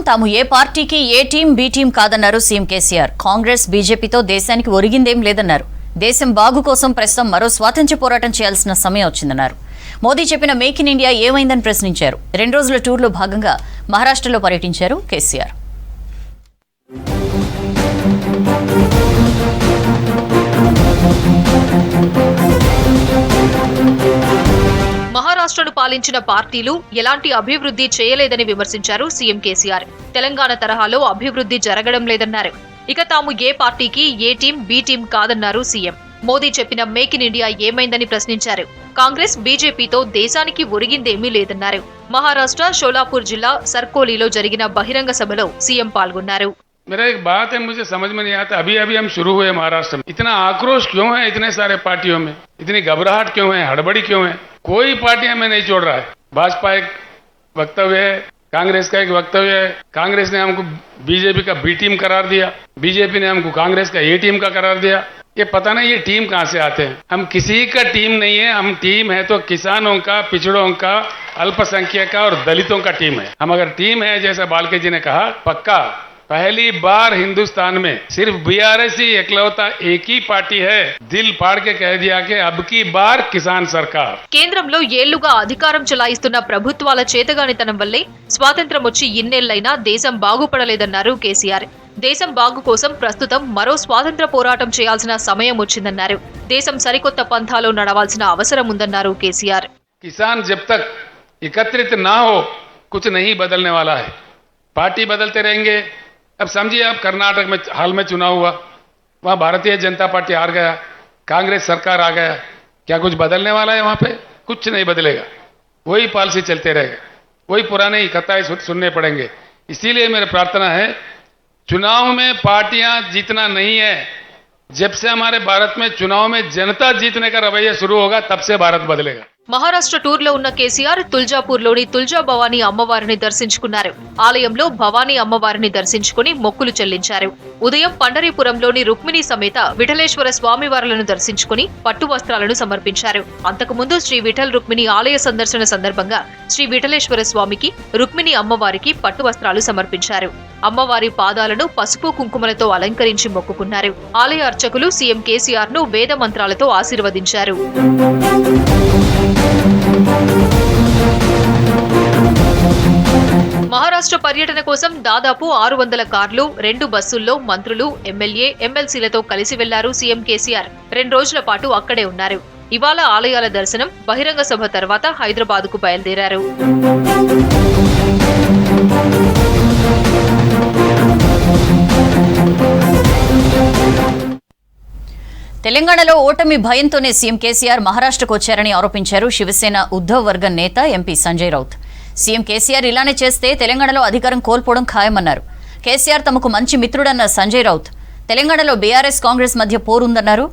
తాము ఏ పార్టీకి ఏ team B team కాదన్నారు సీఎం కేసీఆర్. కాంగ్రెస్ బీజేపీతో దేశానికి ఒరిగిందేం లేదన్నారు. దేశం బాగు కోసం ప్రస్తుతం మరో స్వాతంత్ర్య పోరాటం చేయాల్సిన సమయం వచ్చిందన్నారు. మోదీ చెప్పిన మేక్ ఇన్ ఇండియా ఏమైందని ప్రశ్నించారు. 2 రోజుల టూర్లో భాగంగా మహారాష్ట్రలో పర్యటించారు కేసీఆర్. మహారాష్ట్రను పాలించిన పార్టీలు ఎలాంటి అభివృద్ధి చేయలేదని విమర్శించారు సీఎం కేసీఆర్. తెలంగాణ తరహాలో అభివృద్ధి జరగడం లేదన్నారు. ఇక తాము ఏ పార్టీకి ఏ టీం బి టీం కాదన్నారు సీఎం. మోదీ చెప్పిన మేక్ ఇన్ ఇండియా ఏమైందని ప్రశ్నించారు. కాంగ్రెస్ బీజేపీతో దేశానికి ఒరిగిందేమీ లేదన్నారు. మహారాష్ట్ర షోలాపూర్ జిల్లా సర్కోలీలో జరిగిన బహిరంగ సభలో సీఎం పాల్గొన్నారు. मेरा एक बात है, मुझे समझ में नहीं आता, अभी हम शुरू हुए महाराष्ट्र में, इतना आक्रोश क्यों है इतने सारे पार्टियों में, इतनी घबराहट क्यों है, हड़बड़ी क्यों है? कोई पार्टी हमें नहीं छोड़ रहा है. भाजपा एक वक्तव्य है, कांग्रेस का एक वक्तव्य है. कांग्रेस ने हमको बीजेपी का बी टीम करार दिया, बीजेपी ने हमको कांग्रेस का ए टीम का करार दिया. ये पता नहीं ये टीम कहां से आते हैं. हम किसी का टीम नहीं है. हम टीम है तो किसानों का, पिछड़ों का, अल्पसंख्यक का और दलितों का टीम है. हम अगर टीम है जैसा बालके जी ने कहा, पक्का पहली बार हिंदुस्तान में सिर्फ बीआरएस ही एकलौता एक ही पार्टी है दिल फाड़ के कह दिया कि अब की बार किसान सरकार. కేంద్రంలో ఏళ్లుగా అధికారం చెలాయిస్తున్న ప్రభుత్వాల చేతగానితనం వల్లే స్వాతంత్ర్యం వచ్చి ఇన్నేళ్లైనా దేశం బాగుపడలేదన్నారు కేసీఆర్. దేశం బాగు కోసం ప్రస్తుతం మరో స్వాతంత్ర్య పోరాటం చేయాల్సిన సమయం వచ్చిందన్నారు. దేశం సరికొత్త పంథాలో నడవాల్సిన అవసరం ఉందన్నారు కేసీఆర్. किसान जब तक एकत्रित ना हो कुछ नहीं बदलने वाला है. पार्टी बदलते रहेंगे. अब समझिए आप कर्नाटक में हाल में चुनाव हुआ, वहां भारतीय जनता पार्टी हार गया, कांग्रेस सरकार आ गया. क्या कुछ बदलने वाला है? वहां पे कुछ नहीं बदलेगा. वही पॉलिसी चलते रहेगा, वही पुराने ही कथाएं सुनने पड़ेंगे. इसीलिए मेरी प्रार्थना है, चुनाव में पार्टियां जीतना नहीं है. जब से हमारे भारत में चुनाव में जनता जीतने का रवैया शुरू होगा तब से भारत बदलेगा. మహారాష్ట్ర టూర్లో ఉన్న కేసీఆర్ తుల్జాపూర్లోని తుల్జా భవానీ అమ్మవారిని దర్శించుకున్నారు. ఆలయంలో భవానీ అమ్మవారిని దర్శించుకుని మొక్కులు చెల్లించారు. ఉదయం పండరీపురంలోని రుక్మిణి సమేత విఠలేశ్వర స్వామివారులను దర్శించుకుని పట్టు వస్త్రాలను సమర్పించారు. అంతకుముందు శ్రీ విఠల్ రుక్మిణి ఆలయ సందర్శన సందర్భంగా శ్రీ విఠలేశ్వర స్వామికి, రుక్మిణి అమ్మవారికి పట్టు వస్త్రాలు సమర్పించారు. అమ్మవారి పాదాలను పసుపు కుంకుమలతో అలంకరించి మొక్కుకున్నారు. ఆలయ అర్చకులు సీఎం కేసీఆర్ ను వేద మంత్రాలతో ఆశీర్వదించారు. మహారాష్ట్ర పర్యటన కోసం దాదాపు 600 కార్లు, 2 బస్సుల్లో మంత్రులు, ఎమ్మెల్యే, ఎమ్మెల్సీలతో కలిసి వెళ్లారు సీఎం కేసీఆర్. 2 రోజుల పాటు అక్కడే ఉన్నారు. ఇవాళ ఆలయాల దర్శనం, బహిరంగ సభ తర్వాత హైదరాబాద్కు బయలుదేరారు. తెలంగాణలో ఓటమి భయంతోనే సీఎం కేసీఆర్ మహారాష్ట్రకు వచ్చారని ఆరోపించారు శివసేన ఉద్ధవ్ వర్గం నేత ఎంపీ సంజయ్ రౌత్. సీఎం కేసీఆర్ ఇలానే చేస్తే తెలంగాణలో అధికారం కోల్పోవడం ఖాయమన్నారు. కేసీఆర్ తమకు మంచి మిత్రుడన్న సంజయ్ రౌత్ తెలంగాణలో బీఆర్ఎస్ కాంగ్రెస్ మధ్య పోరుందన్నారు.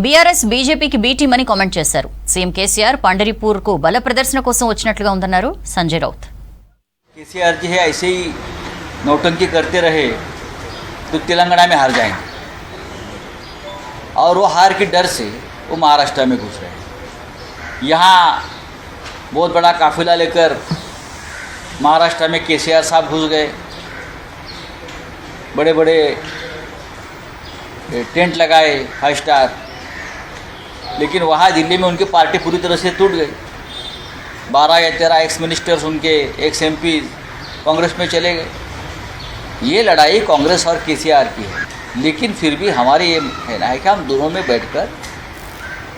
బీఆర్ఎస్ బీజేపీకి బీ టీం అని కామెంట్ చేశారు. సీఎం కేసీఆర్ పండరీపూర్కు బల ప్రదర్శన కోసం వచ్చినట్లుగా ఉందన్నారు సంజయ్ రౌత్. केसीआर जी है ऐसे ही नौटंकी करते रहे तो तेलंगाना में हार जाएंगे और वो हार के डर से वो महाराष्ट्र में घुस रहे हैं. यहाँ बहुत बड़ा काफिला लेकर महाराष्ट्र में केसीआर साहब घुस गए. बड़े बड़े टेंट लगाए 5 स्टार, लेकिन वहाँ दिल्ली में उनकी पार्टी पूरी तरह से टूट गई. 12 या 13 एक्स मिनिस्टर्स उनके, एक्स एमपी कांग्रेस में चले गए. ये लड़ाई कांग्रेस और केसीआर की है, लेकिन फिर भी हमारे ये कहना है कि हम दोनों में बैठकर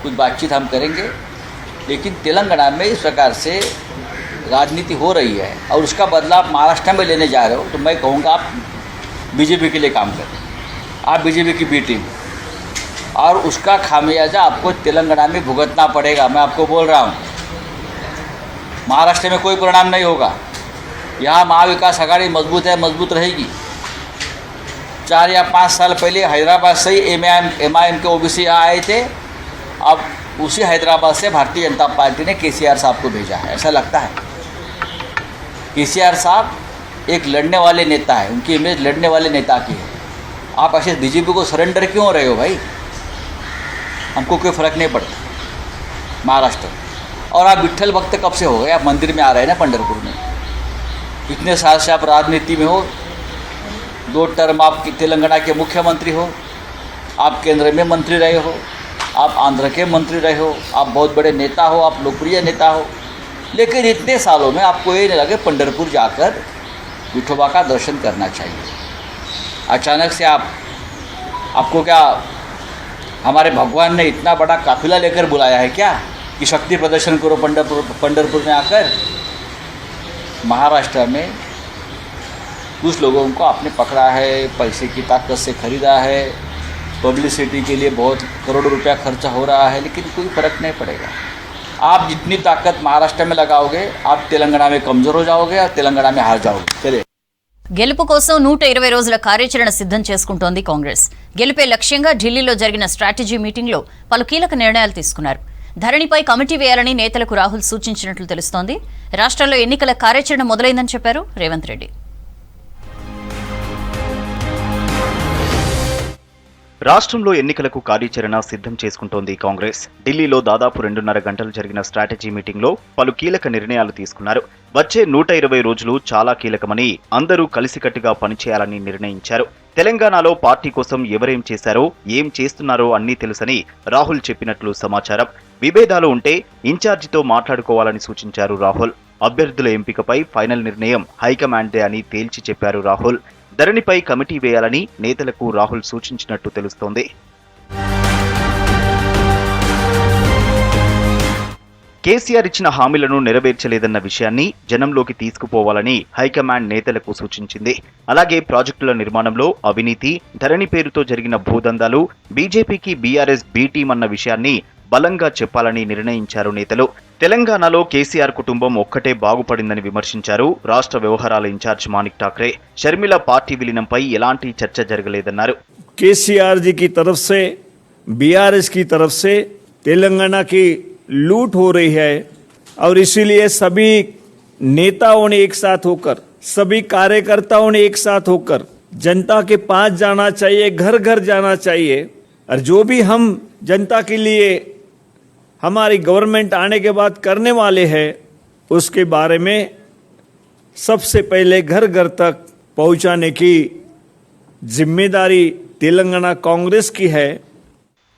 कुछ बातचीत हम करेंगे. लेकिन तेलंगाना में इस प्रकार से राजनीति हो रही है और उसका बदला आप महाराष्ट्र में लेने जा रहे हो, तो मैं कहूँगा आप बीजेपी के लिए काम करें. आप बीजेपी की बी टीम, और उसका खामियाजा आपको तेलंगाना में भुगतना पड़ेगा. मैं आपको बोल रहा हूँ, महाराष्ट्र में कोई परिणाम नहीं होगा. यहाँ महाविकास आघाड़ी मजबूत है, मजबूत रहेगी. 4 या 5 साल पहले हैदराबाद से ही एमआईएम के ओबीसी यहाँ आए थे. अब उसी हैदराबाद से भारतीय जनता पार्टी ने केसीआर साहब को भेजा है. ऐसा लगता है केसीआर साहब एक लड़ने वाले नेता है, उनकी इमेज लड़ने वाले नेता की है. आप ऐसे बीजेपी को सरेंडर क्यों हो रहे हो भाई? हमको कोई फ़र्क नहीं पड़ता महाराष्ट्र. और आप विट्ठल भक्त कब से हो गए? आप मंदिर में आ रहे हैं ना पंढरपुर में. इतने साल से आप राजनीति में हो, 2 टर्म आप तेलंगाना के मुख्यमंत्री हो, आप केंद्र में मंत्री रहे हो, आप आंध्र के मंत्री रहे हो, आप बहुत बड़े नेता हो, आप लोकप्रिय नेता हो, लेकिन इतने सालों में आपको ये नहीं लगे पंढरपुर जाकर विठोबा का दर्शन करना चाहिए। अचानक से आपको क्या हमारे भगवान ने इतना बड़ा काफिला लेकर बुलाया है क्या कि शक्ति प्रदर्शन करो पंढरपुर में आकर? महाराष्ट्र में कुछ लोगों को आपने पकड़ा है, पैसे की ताकत से खरीदा है, पब्लिसिटी के लिए बहुत करोड़ों रुपया खर्चा हो रहा है, लेकिन कोई फर्क नहीं पड़ेगा। आप जितनी ताकत महाराष्ट्र में लगाओगे, आप तेलंगाना में कमजोर हो जाओगे और तेलंगाना में हार जाओगे। चलिए, గెలుపు కోసం 120 రోజుల కార్యాచరణ సిద్ధం చేసుకుంటోంది కాంగ్రెస్. గెలుపే లక్ష్యంగా ఢిల్లీలో జరిగిన స్ట్రాటజీ మీటింగ్లో పలు కీలక నిర్ణయాలు తీసుకున్నారు. ధరణిపై కమిటీ వేయాలని నేతలకు రాహుల్ సూచించినట్లు తెలుస్తోంది. రాష్ట్రంలో ఎన్నికల కార్యాచరణ మొదలైందని చెప్పారు రేవంత్ రెడ్డి. రాష్ట్రంలో ఎన్నికలకు కార్యాచరణ సిద్ధం చేసుకుంటోంది కాంగ్రెస్. ఢిల్లీలో దాదాపు 2.5 గంటలు జరిగిన స్ట్రాటజీ మీటింగ్లో పలు కీలక నిర్ణయాలు తీసుకున్నారు. వచ్చే 120 రోజులు చాలా కీలకమని అందరూ కలిసికట్టుగా పనిచేయాలని నిర్ణయించారు. తెలంగాణలో పార్టీ కోసం ఎవరేం చేశారో, ఏం చేస్తున్నారో అన్నీ తెలుసని రాహుల్ చెప్పినట్లు సమాచారం. విభేదాలు ఉంటే ఇన్ఛార్జితో మాట్లాడుకోవాలని సూచించారు రాహుల్. అభ్యర్థుల ఎంపికపై ఫైనల్ నిర్ణయం హైకమాండ్దే అని తేల్చి చెప్పారు రాహుల్. ధరణిపై కమిటీ వేయాలని నేతలకు రాహుల్ సూచించినట్టు తెలుస్తోంది. కేసీఆర్ ఇచ్చిన హామీలను నెరవేర్చలేదన్న విషయాన్ని జనంలోకి తీసుకుపోవాలని హైకమాండ్ నేతలకు సూచించింది. అలాగే ప్రాజెక్టుల నిర్మాణంలో అవినీతి, ధరణి పేరుతో జరిగిన భూదందాలు, బీజేపీకి బీఆర్ఎస్ బీ టీం అన్న విషయాన్ని బలంగా చెప్పాలని నిర్ణయించారు నేతలు. తెలంగాణలో కేసీఆర్ కుటుంబం ఒక్కటే బాగుపడిందని విమర్శించారు రాష్ట్ర వ్యవహారాల ఇన్ఛార్జ్ మాణిక్ ఠాక్రే. షర్మిల పార్టీ విలీనంపై ఎలాంటి చర్చ జరగలేదన్నారు. केसीआर जी की तरफ से, बीआरएस की तरफ से तेलंगाना की लूट हो रही है और इसीलिए सभी नेताओं ने एक साथ होकर, सभी कार्यकर्ताओं ने एक साथ होकर जनता के पास जाना चाहिए, घर घर जाना चाहिए और जो भी हम जनता के लिए हमारी गवर्नमेंट आने के बाद करने वाले हैं उसके बारे में सबसे पहले घर घर तक पहुंचाने की जिम्मेदारी तेलंगाना कांग्रेस की है.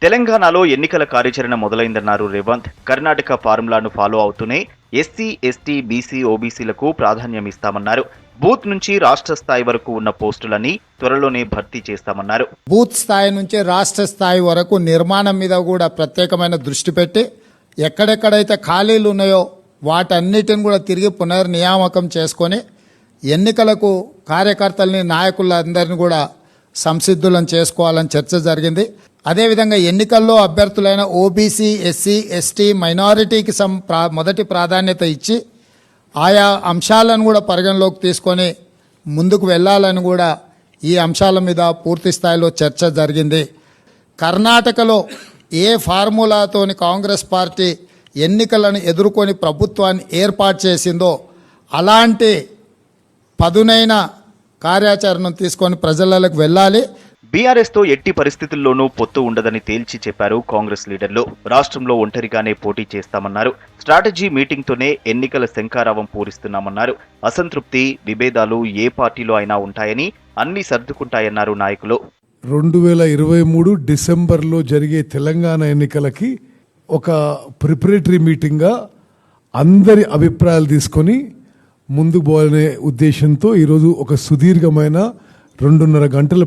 తెలంగాణలో ఎన్నికల కార్యాచరణ మొదలైందన్నారు రేవంత్. కర్ణాటక ఫార్ములాను ఫాలో అవుతూనే ఎస్సీ, ఎస్టీ, బీసీ, ఓబీసీలకు ప్రాధాన్యం ఇస్తామన్నారు. బూత్ నుంచి రాష్ట్ర స్థాయి వరకు ఉన్న పోస్టులని త్వరలోనే భర్తీ చేస్తామన్నారు. బూత్ స్థాయి నుంచి రాష్ట్ర స్థాయి వరకు నిర్మాణం మీద కూడా ప్రత్యేకమైన దృష్టి పెట్టి ఎక్కడెక్కడైతే ఖాళీలు ఉన్నాయో వాటన్నిటిని కూడా తిరిగి పునర్నియామకం చేసుకొని ఎన్నికలకు కార్యకర్తల్ని, నాయకులందరినీ కూడా సంసిద్ధులను చేసుకోవాలని చర్చ జరిగింది. అదేవిధంగా ఎన్నికల్లో అభ్యర్థులైన ఓబీసీ, ఎస్సీ, ఎస్టీ, మైనారిటీకి మొదటి ప్రాధాన్యత ఇచ్చి ఆయా అంశాలను కూడా పరిగణలోకి తీసుకొని ముందుకు వెళ్ళాలని కూడా ఈ అంశాల మీద పూర్తి స్థాయిలో చర్చ జరిగింది. కర్ణాటకలో ఏ ఫార్ములాతోని కాంగ్రెస్ పార్టీ ఎన్నికలను ఎదుర్కొని ప్రభుత్వాన్ని ఏర్పాటు చేసిందో అలాంటి పదునైన కార్యాచరణను తీసుకొని ప్రజలకు వెళ్ళాలి. బీఆర్ఎస్ తో ఎట్టి పరిస్థితుల్లోనూ పొత్తు ఉండదని తేల్చి చెప్పారు కాంగ్రెస్ లీడర్లు. రాష్ట్రంలో ఒంటరిగానే పోటీ చేస్తామన్నారు. స్ట్రాటజీ మీటింగ్తోనే ఎన్నికల శంఖారావం పూరిస్తున్నామన్నారు. అసంతృప్తి, విభేదాలు ఏ పార్టీలో అయినా ఉంటాయని, అన్ని సర్దుకుంటాయన్నారు నాయకులు. 2023 డిసెంబర్లో జరిగే తెలంగాణ ఎన్నికలకి ఒక ప్రిపరేటరీ మీటింగ్గా అందరి అభిప్రాయాలు తీసుకొని ముందుకు పోవాలనే ఉద్దేశంతో ఈరోజు ఒక సుదీర్ఘమైన 2.5 గంటల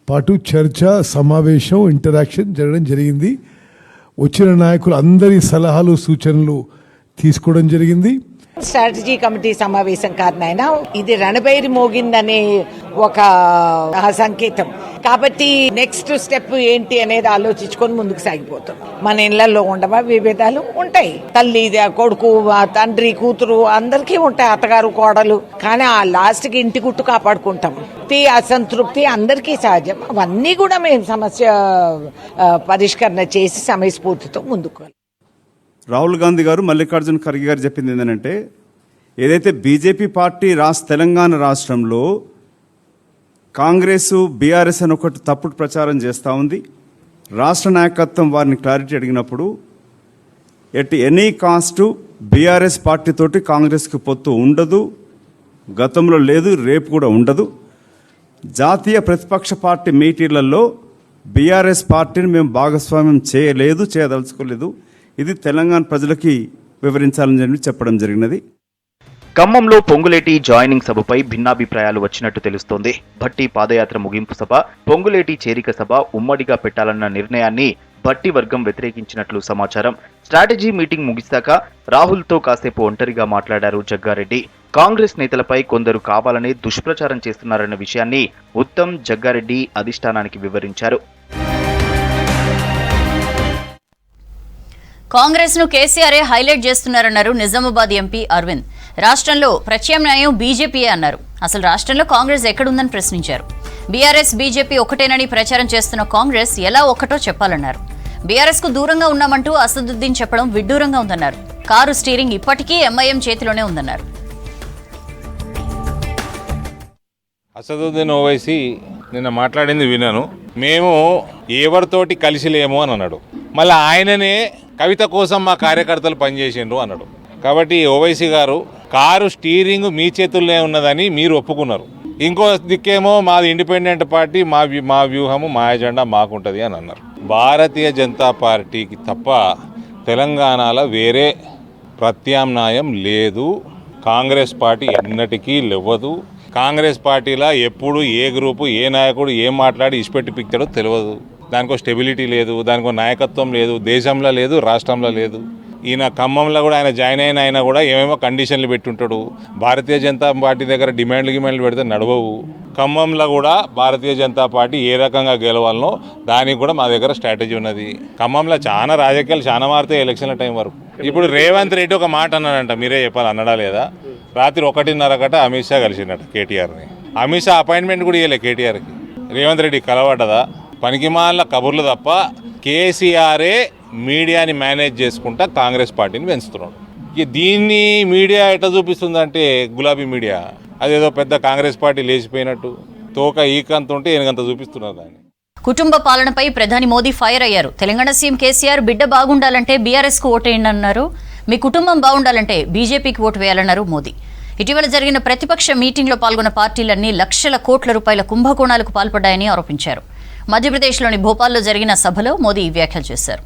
పాటు చర్చ, సమావేశం, ఇంటరాక్షన్ జరగడం జరిగింది. వచ్చిన నాయకులు అందరి సలహాలు, సూచనలు తీసుకోవడం జరిగింది. స్ట్రాటజీ కమిటీ సమావేశం కాదు నాయన, ఇది రణబైరి మోగిందనే ఒక సంకేతం. కాబట్టి నెక్స్ట్ స్టెప్ ఏంటి అనేది ఆలోచించుకొని ముందుకు సాగిపోతాం. మన ఇళ్లలో ఉండవా విభేదాలు? ఉంటాయి. తల్లి, కొడుకు, తండ్రి, కూతురు అందరికీ ఉంటాయి, అత్తగారు, కోడలు. కానీ ఆ లాస్ట్ కి ఇంటి గుట్టు కాపాడుకుంటాం. అసంతృప్తి అందరికీ సహజం. అవన్నీ కూడా మేము సమస్య పరిష్కరణ చేసి సమయస్ఫూర్తితో ముందుకు. రాహుల్ గాంధీ గారు, మల్లికార్జున ఖర్గే గారు చెప్పింది ఏంటంటే, ఏదైతే బీజేపీ పార్టీ తెలంగాణ రాష్ట్రంలో కాంగ్రెస్, బీఆర్ఎస్ అని ఒకటి తప్పుడు ప్రచారం చేస్తూ ఉంది. రాష్ట్ర నాయకత్వం వారిని క్లారిటీ అడిగినప్పుడు ఎట్ ఎనీ కాస్ట్ బీఆర్ఎస్ పార్టీతోటి కాంగ్రెస్కి పొత్తు ఉండదు, గతంలో లేదు, రేపు కూడా ఉండదు. జాతీయ ప్రతిపక్ష పార్టీ మీటింగ్లలో బీఆర్ఎస్ పార్టీని మేము భాగస్వామ్యం చేయదలుచుకోలేదు. ఇది తెలంగాణ ప్రజలకి వివరించాలని చెప్పడం జరిగినది. ఖమ్మంలో పొంగులేటి జాయినింగ్ సభపై భిన్నాభిప్రాయాలు వచ్చినట్టు తెలుస్తోంది. భట్టి పాదయాత్ర ముగింపు సభ, పొంగులేటి చేరిక సభ ఉమ్మడిగా పెట్టాలన్న నిర్ణయాన్ని భట్టి వర్గం వ్యతిరేకించినట్లు సమాచారం. స్ట్రాటజీ మీటింగ్ ముగిశాక రాహుల్తో కాసేపు ఒంటరిగా మాట్లాడారు జగ్గారెడ్డి. కాంగ్రెస్ నేతలపై కొందరు కావాలనే దుష్ప్రచారం చేస్తున్నారన్న విషయాన్ని ఉత్తమ్ జగ్గారెడ్డి అధిష్టానానికి వివరించారు. కాంగ్రెస్ ను కేసీఆర్ హైలైట్ చేస్తున్నారన్నారు నిజామాబాద్ ఎంపీ అరవింద్. రాష్ట్రంలో ప్రత్యామ్నాయం బీజేపీయే అన్నారు. అసలు రాష్ట్రంలో కాంగ్రెస్ ఎక్కడుందని ప్రశ్నించారు. బీఆర్ఎస్ బీజేపీ ఒకటేనని ప్రచారం చేస్తున్న కాంగ్రెస్ ఎలా ఒక్కటో చెప్పాలన్నారు. బీఆర్ఎస్ కు దూరంగా ఉన్నామంటూ అసదుద్దీన్ చెప్పడం విడ్డూరంగా ఉందన్నారు. కారు స్టీరింగ్ ఇప్పటికీ ఎంఐఎం చేతిలోనే ఉందన్నారు. అసదుద్దీన్ ఓవైసీ నిన్న మాట్లాడింది విన్నాను. మేము ఎవరితోటి కలిసి లేము అని అన్నాడు. మళ్ళీ ఆయననే కవిత కోసం మా కార్యకర్తలు పనిచేసిండ్రు అన్నాడు. కాబట్టి ఓవైసీ గారు కారు స్టీరింగ్ మీ చేతుల్లో ఉన్నదని మీరు ఒప్పుకున్నారు. ఇంకో దిక్కేమో మాది ఇండిపెండెంట్ పార్టీ, మా వ్యూహము మా ఎజెండా మాకుంటుంది అని అన్నారు. భారతీయ జనతా పార్టీకి తప్ప తెలంగాణలో వేరే ప్రత్యామ్నాయం లేదు. కాంగ్రెస్ పార్టీ ఎన్నటికీ లేవదు. కాంగ్రెస్ పార్టీలో ఎప్పుడు ఏ గ్రూపు ఏ నాయకుడు ఏం మాట్లాడి ఇష్టపెట్టి పిక్తాడో తెలియదు. దానికో స్టెబిలిటీ లేదు, దానికో నాయకత్వం లేదు, దేశంలో లేదు, రాష్ట్రంలో లేదు. ఈయన ఖమ్మంలో కూడా ఆయన జాయిన్ అయిన ఆయన కూడా ఏమేమో కండిషన్లు పెట్టుంటాడు. భారతీయ జనతా పార్టీ దగ్గర డిమాండ్లు పెడితే నడవవు. ఖమ్మంలో కూడా భారతీయ జనతా పార్టీ ఏ రకంగా గెలవాలనో దానికి కూడా మా దగ్గర స్ట్రాటజీ ఉన్నది. ఖమ్మంలో చాలా రాజకీయాలు చాలా మారుతాయి ఎలక్షన్ల టైం వరకు. ఇప్పుడు రేవంత్ రెడ్డి ఒక మాట అన్నాడంట, మీరే చెప్పాలి, అన్నడా లేదా? రాత్రి 1:30 అమిత్ షా కలిసిండట కేటీఆర్ని. అమిత్ షా అపాయింట్మెంట్ కూడా ఇవ్వలే కేటీఆర్కి. రేవంత్ రెడ్డి కలవడ్డదా? పనికిమాల కబుర్లు తప్ప కేసీఆరే మీడియాని మేనేజ్ చేసుకుంటా కాంగ్రెస్ పార్టీని పెంచుతున్నాడు. ఇక దీన్ని మీడియా ఎట్లా చూపిస్తుందంటే గులాబీ మీడియా అదేదో పెద్ద కాంగ్రెస్ పార్టీ లేచిపోయినట్టు తోక ఈకంత ఉంటే ఎనగంత చూపిస్తున్నారు దాన్ని. కుటుంబ పాలనపై ప్రధాని మోదీ ఫైర్ అయ్యారు. తెలంగాణ సీఎం కేసీఆర్ బిడ్డ బాగుండాలంటే బీఆర్ఎస్ కు ఓటేయండి అన్నారు. మీ కుటుంబం బాగుండాలంటే బీజేపీకి ఓటు వేయాలన్నారు మోదీ. ఇటీవల జరిగిన ప్రతిపక్ష మీటింగ్లో పాల్గొన్న పార్టీలన్నీ లక్షల కోట్ల రూపాయల కుంభకోణాలకు పాల్పడ్డాయని ఆరోపించారు. మధ్యప్రదేశ్లోని భోపాల్లో జరిగిన సభలో మోదీ ఈ వ్యాఖ్యలు చేశారు.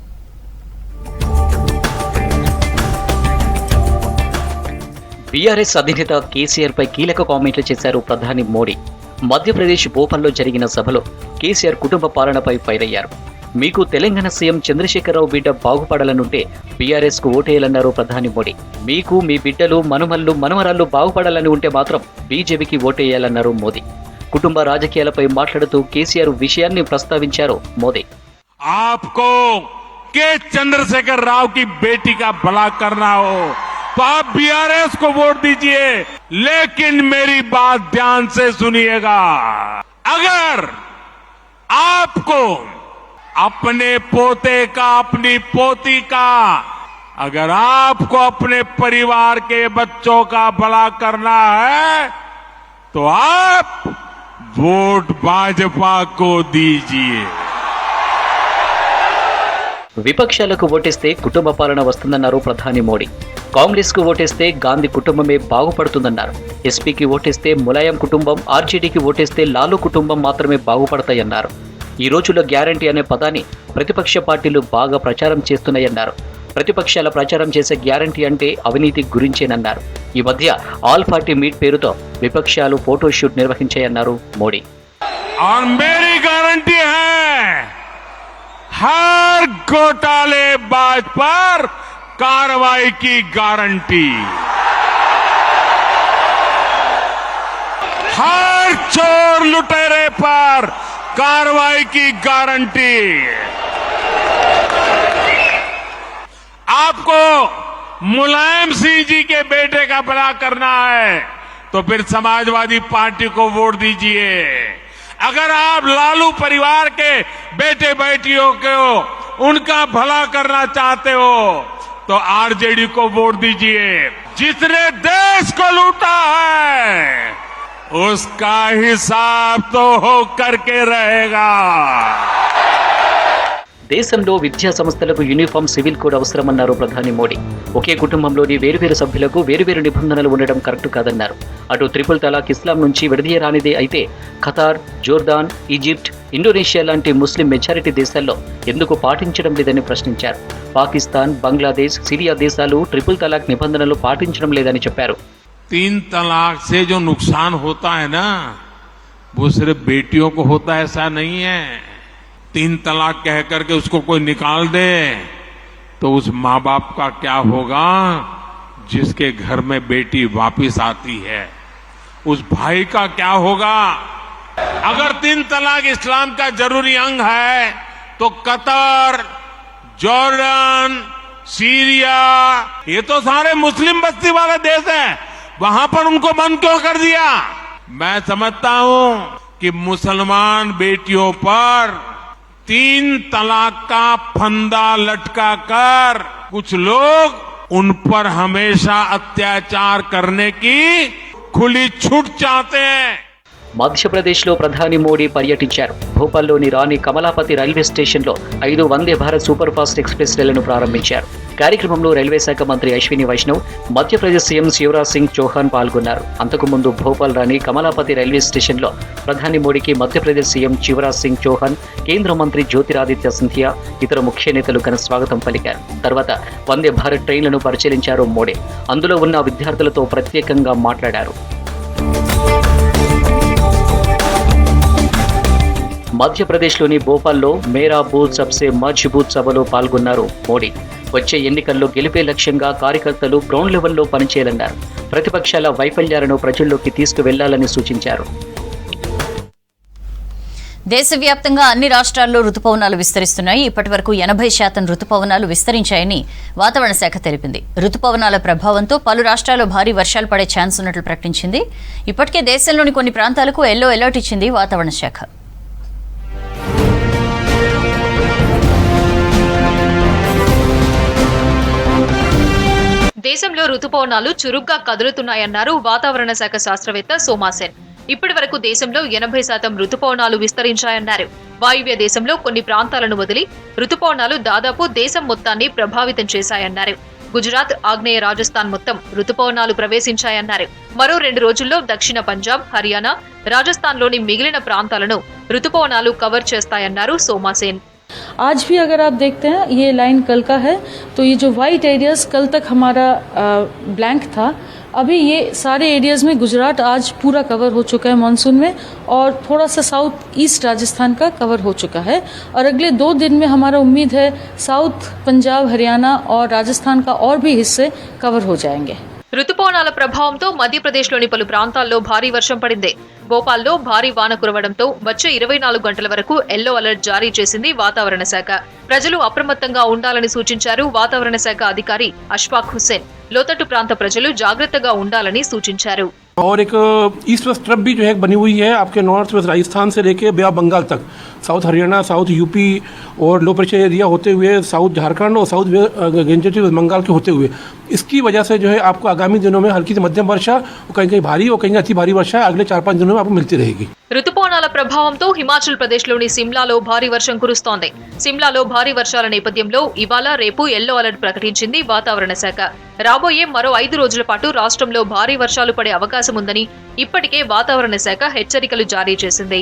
బీఆర్ఎస్ అధినేత కేసీఆర్ పై కీలక కామెంట్లు చేశారు ప్రధాని మోడీ. మధ్యప్రదేశ్ భోపాల్లో జరిగిన సభలో కేసీఆర్ కుటుంబ పాలనపై ఫైర్ అయ్యారు. మీకు తెలంగాణ సీఎం చంద్రశేఖరరావు బిడ్డ బాగుపడాలనుంటే బీఆర్ఎస్ కు ఓటేయాలన్నారు ప్రధాని మోడీ. మీకు మీ బిడ్డలు, మనుమళ్ళు, మనవరాళ్లు బాగుపడాలని ఉంటే మాత్రం బీజేపీకి ఓటేయాలన్నారు మోదీ. కుటుంబ రాజకీయాలపై మాట్లాడుతూ కేసీఆర్ విషయాన్ని ప్రస్తావించారు మోదీ. आपको के चंद्रशेखर राव की बेटी का भला करना हो तो आप बीआरएस को वोट दीजिए, लेकिन मेरी बात ध्यान से सुनिएगा। अगर आपको अपने पोते का, अपनी पोती का, अगर आपको अपने परिवार के बच्चों का भला करना है तो आप वोट भाजपा को दीजिए। విపక్షాలకు ఓటేస్తే కుటుంబ పాలన వస్తుందన్నారు ప్రధాని మోడీ. కాంగ్రెస్ కు ఓటేస్తే గాంధీ కుటుంబమే బాగుపడుతుందన్నారు. ఎస్పీకి ఓటేస్తే ములాయం కుటుంబం, ఆర్జేడీకి ఓటేస్తే లాలూ కుటుంబం మాత్రమే బాగుపడతాయన్నారు. ఈ రోజుల్లో గ్యారంటీ అనే పదాన్ని ప్రతిపక్ష పార్టీలు బాగా ప్రచారం చేస్తున్నాయన్నారు. ప్రతిపక్షాల ప్రచారం చేసే గ్యారంటీ అంటే అవినీతి గురించేనన్నారు. ఈ మధ్య ఆల్ పార్టీ మీట్ పేరుతో విపక్షాలు ఫోటోషూట్ నిర్వహించాయన్నారు మోడీ. हर घोटालेबाज पर कार्रवाई की गारंटी, हर चोर लुटेरे पर कार्रवाई की गारंटी। आपको मुलायम सिंह जी के बेटे का भला करना है तो फिर समाजवादी पार्टी को वोट दीजिए। अगर आप लालू परिवार के बेटे बेटियों को उनका भला करना चाहते हो तो आरजेडी को वोट दीजिए। जिसने देश को लूटा है उसका हिसाब तो हो करके रहेगा। దేశంలో విద్యా సంస్థలకు యూనిఫామ్, సివిల్ కోడ్ అవసరమన్నారు ప్రధాని మోడీ. ఒకే కుటుంబంలోని వేరువేరు సభ్యులకు వేరువేరు నిబంధనలు ఉండడం కరెక్ట్ కాదన్నారు. అటు త్రిపుల్ తలాక్ ఇస్లాం నుంచి విడదీయరానిదే అయితే ఖతార్, జోర్దాన్, ఈజిప్ట్, ఇండోనేషియా లాంటి ముస్లిం మెజారిటీ దేశాల్లో ఎందుకు పాటించడం లేదని ప్రశ్నించారు. పాకిస్తాన్, బంగ్లాదేశ్, సిరియా దేశాలు ట్రిపుల్ తలాక్ నిబంధనలు పాటించడం లేదని చెప్పారు. 3 तलाक से जो नुकसान होता है ना, वो सिर्फ बेटियों को होता है ऐसा नहीं है. 3 तलाक कह करके उसको कोई निकाल दे तो उस माँ बाप का क्या होगा जिसके घर में बेटी वापिस आती है, उस भाई का क्या होगा. अगर 3 तलाक इस्लाम का जरूरी अंग है तो कतर, जॉर्डन, सीरिया, ये तो सारे मुस्लिम बस्ती वाले देश हैं, वहां पर उनको बंद क्यों कर दिया. मैं समझता हूं कि मुसलमान बेटियों पर 3 तलाक का फंदा लटका कर कुछ लोग उन पर हमेशा अत्याचार करने की खुली छूट चाहते हैं. మధ్యప్రదేశ్లో ప్రధాని మోడీ పర్యటించారు. భోపాల్లోని రాణి కమలాపతి రైల్వే స్టేషన్లో 5 Vande Bharat super fast express రైళ్లను ప్రారంభించారు. కార్యక్రమంలో రైల్వే శాఖ మంత్రి అశ్విని వైష్ణవ్, మధ్యప్రదేశ్ సీఎం శివరాజ్ సింగ్ చౌహాన్ పాల్గొన్నారు. అంతకుముందు భోపాల్ రాణి కమలాపతి రైల్వే స్టేషన్లో ప్రధాని మోడీకి మధ్యప్రదేశ్ సీఎం శివరాజ్ సింగ్ చౌహాన్, కేంద్ర మంత్రి జ్యోతిరాదిత్య సింధియా, ఇతర ముఖ్య నేతలు ఘన స్వాగతం పలికారు. తర్వాత వందే భారత్ ట్రైన్లను పరిశీలించారు మోడీ. అందులో ఉన్న విద్యార్థులతో ప్రత్యేకంగా మాట్లాడారు. మధ్యప్రదేశ్లోని భోపాల్లో మేరా బూత్ సబ్సే మజ్బూత్ సభలో పాల్గొన్నారు మోడీ. వచ్చే ఎన్నికల్లో గెలిపే లక్ష్యంగా కార్యకర్తలు గ్రౌండ్ లెవెల్లో పనిచేయాలన్నారు. ప్రతిపక్షాల వైఫల్యాలను ప్రజల్లోకి తీసుకువెళ్లాలని సూచించారు. దేశవ్యాప్తంగా అన్ని రాష్ట్రాల్లో రుతుపవనాలు విస్తరిస్తున్నాయి. ఇప్పటి వరకు 80% రుతుపవనాలు విస్తరించాయని వాతావరణ శాఖ తెలిపింది. రుతుపవనాల ప్రభావంతో పలు రాష్ట్రాల్లో భారీ వర్షాలు పడే ఛాన్స్ ఉన్నట్లు ప్రకటించింది. ఇప్పటికే దేశంలోని కొన్ని ప్రాంతాలకు ఎల్లో అలర్ట్ ఇచ్చింది వాతావరణ శాఖ. దేశంలో రుతుపవనాలు చురుగ్గా కదులుతున్నాయన్నారు వాతావరణ శాఖ శాస్త్రవేత్త సోమాసేన్. ఇప్పటి వరకు దేశంలో 80% రుతుపవనాలు విస్తరించాయన్నారు. వాయువ్య దేశంలో కొన్ని ప్రాంతాలను వదిలి రుతుపవనాలు దాదాపు దేశం మొత్తాన్ని ప్రభావితం చేశాయన్నారు. గుజరాత్, ఆగ్నేయ రాజస్థాన్ మొత్తం రుతుపవనాలు ప్రవేశించాయన్నారు. మరో 2 రోజుల్లో దక్షిణ పంజాబ్, హర్యానా, రాజస్థాన్లోని మిగిలిన ప్రాంతాలను రుతుపవనాలు కవర్ చేస్తాయన్నారు సోమాసేన్. आज भी अगर आप देखते हैं ये लाइन कल का है, तो ये जो वाइट एरियाज कल तक हमारा ब्लैंक था, अभी ये सारे एरियाज में गुजरात आज पूरा कवर हो चुका है मानसून में, और थोड़ा सा साउथ ईस्ट राजस्थान का कवर हो चुका है. और अगले 2 दिन में हमारा उम्मीद है साउथ पंजाब, हरियाणा और राजस्थान का और भी हिस्से कवर हो जाएंगे. రుతుపవనాల ప్రభావంతో మధ్యప్రదేశ్లోని పలు ప్రాంతాల్లో భారీ వర్షం పడింది. భోపాల్లో భారీ వాన కురవడంతో వచ్చే 24 గంటల వరకు ఎల్లో అలర్ట్ జారీ చేసింది వాతావరణ శాఖ. ప్రజలు అప్రమత్తంగా ఉండాలని సూచించారు వాతావరణ శాఖ అధికారి అష్ఫాక్ హుస్సేన్. లోతట్టు ప్రాంత ప్రజలు జాగ్రత్తగా ఉండాలని సూచించారు. और एक ईस्ट वेस्ट ट्रप भी जो है बनी हुई है आपके नॉर्थ वेस्ट राजस्थान से लेके बे ऑफ बंगाल तक, साउथ हरियाणा, साउथ यूपी और लो प्रेशर एरिया होते हुए साउथ झारखंड और साउथ वेस्ट बंगाल के होते हुए, इसकी वजह से जो है आपको आगामी दिनों में हल्की से मध्यम वर्षा और कहीं कहीं भारी और कहीं अति भारी वर्षा अगले 4-5 दिनों में आपको मिलती रहेगी. రుతుపవనాల ప్రభావంతో హిమాచల్ ప్రదేశ్లోని సిమ్లాలో భారీ వర్షం కురుస్తోంది. సిమ్లాలో భారీ వర్షాల నేపథ్యంలో ఇవాళ, రేపు ఎల్లో అలర్ట్ ప్రకటించింది వాతావరణ శాఖ. రాబోయే మరో 5 రోజుల పాటు రాష్ట్రంలో భారీ వర్షాలు పడే అవకాశం ఉందని ఇప్పటికే వాతావరణ శాఖ హెచ్చరికలు జారీ చేసింది.